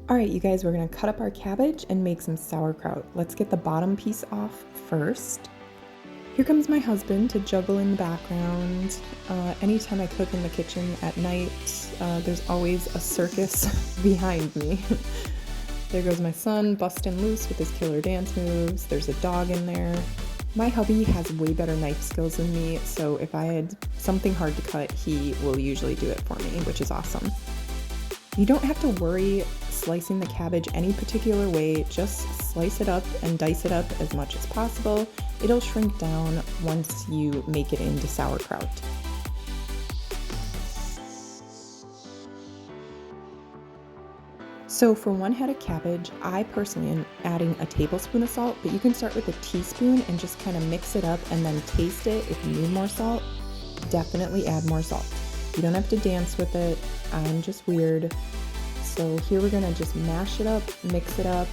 All right, you guys, we're gonna cut up our cabbage and make some sauerkraut. Let's get the bottom piece off first. Here comes my husband to juggle in the background. Anytime I cook in the kitchen at night, there's always a circus behind me. There goes my son busting loose with his killer dance moves. There's a dog in there. My hubby has way better knife skills than me, so if I had something hard to cut, he will usually do it for me, which is awesome. You don't have to worry slicing the cabbage any particular way, just slice it up and dice it up as much as possible. It'll shrink down once you make it into sauerkraut. So for 1 head of cabbage, I personally am adding a tablespoon of salt, but you can start with a teaspoon and just kind of mix it up and then taste it. If you need more salt, definitely add more salt. You don't have to dance with it. I'm just weird. So here we're gonna just mash it up, mix it up.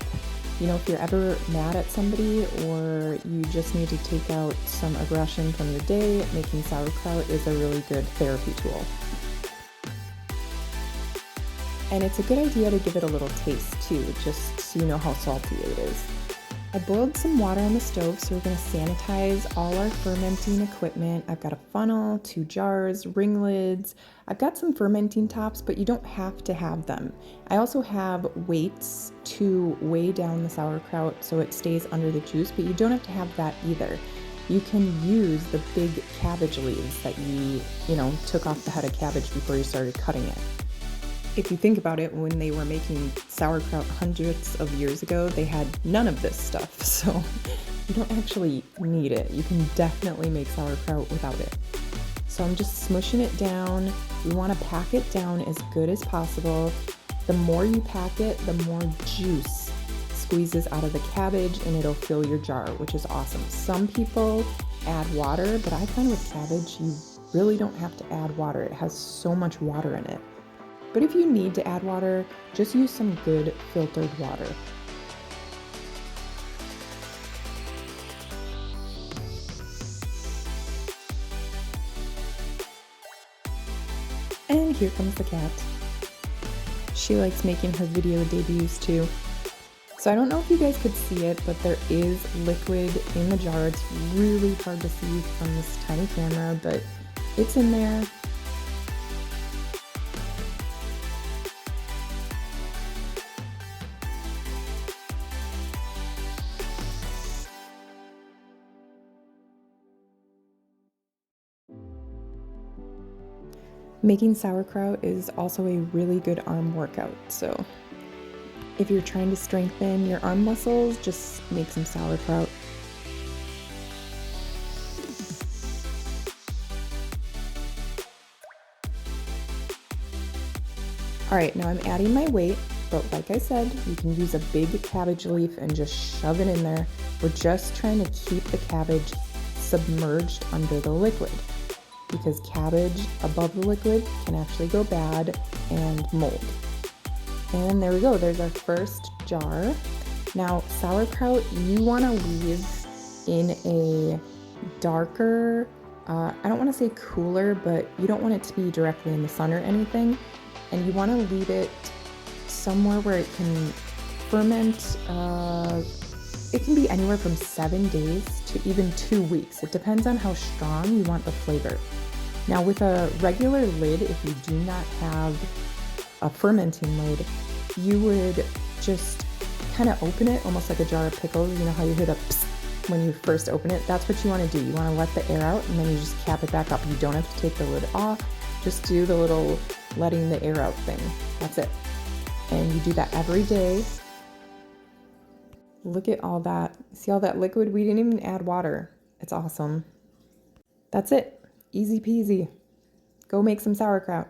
You know, if you're ever mad at somebody or you just need to take out some aggression from your day, making sauerkraut is a really good therapy tool. And it's a good idea to give it a little taste too, just so you know how salty it is. I boiled some water on the stove, so we're going to sanitize all our fermenting equipment. I've got a funnel, 2 jars, ring lids. I've got some fermenting tops, but you don't have to have them. I also have weights to weigh down the sauerkraut so it stays under the juice, but you don't have to have that either. You can use the big cabbage leaves that you took off the head of cabbage before you started cutting it. If you think about it, when they were making sauerkraut hundreds of years ago, they had none of this stuff, so you don't actually need it. You can definitely make sauerkraut without it. So I'm just smushing it down. You want to pack it down as good as possible. The more you pack it, the more juice squeezes out of the cabbage and it'll fill your jar, which is awesome. Some people add water, but I find with cabbage, you really don't have to add water. It has so much water in it. But if you need to add water, just use some good filtered water. And here comes the cat. She likes making her video debuts too. So I don't know if you guys could see it, but there is liquid in the jar. It's really hard to see from this tiny camera, but it's in there. Making sauerkraut is also a really good arm workout, so if you're trying to strengthen your arm muscles, just make some sauerkraut. All right, now I'm adding my weight, but like I said, you can use a big cabbage leaf and just shove it in there. We're just trying to keep the cabbage submerged under the liquid, because cabbage above the liquid can actually go bad and mold. And there we go, there's our first jar. Now, sauerkraut, you wanna leave in a darker, I don't wanna say cooler, but you don't want it to be directly in the sun or anything. And you wanna leave it somewhere where it can ferment. It can be anywhere from 7 days to even 2 weeks. It depends on how strong you want the flavor. Now with a regular lid, if you do not have a fermenting lid, you would just kind of open it almost like a jar of pickles. You know how you hear the psst when you first open it? That's what you want to do. You want to let the air out and then you just cap it back up. You don't have to take the lid off. Just do the little letting the air out thing. That's it. And you do that every day. Look at all that. See all that liquid? We didn't even add water. It's awesome. That's it. Easy peasy. Go make some sauerkraut.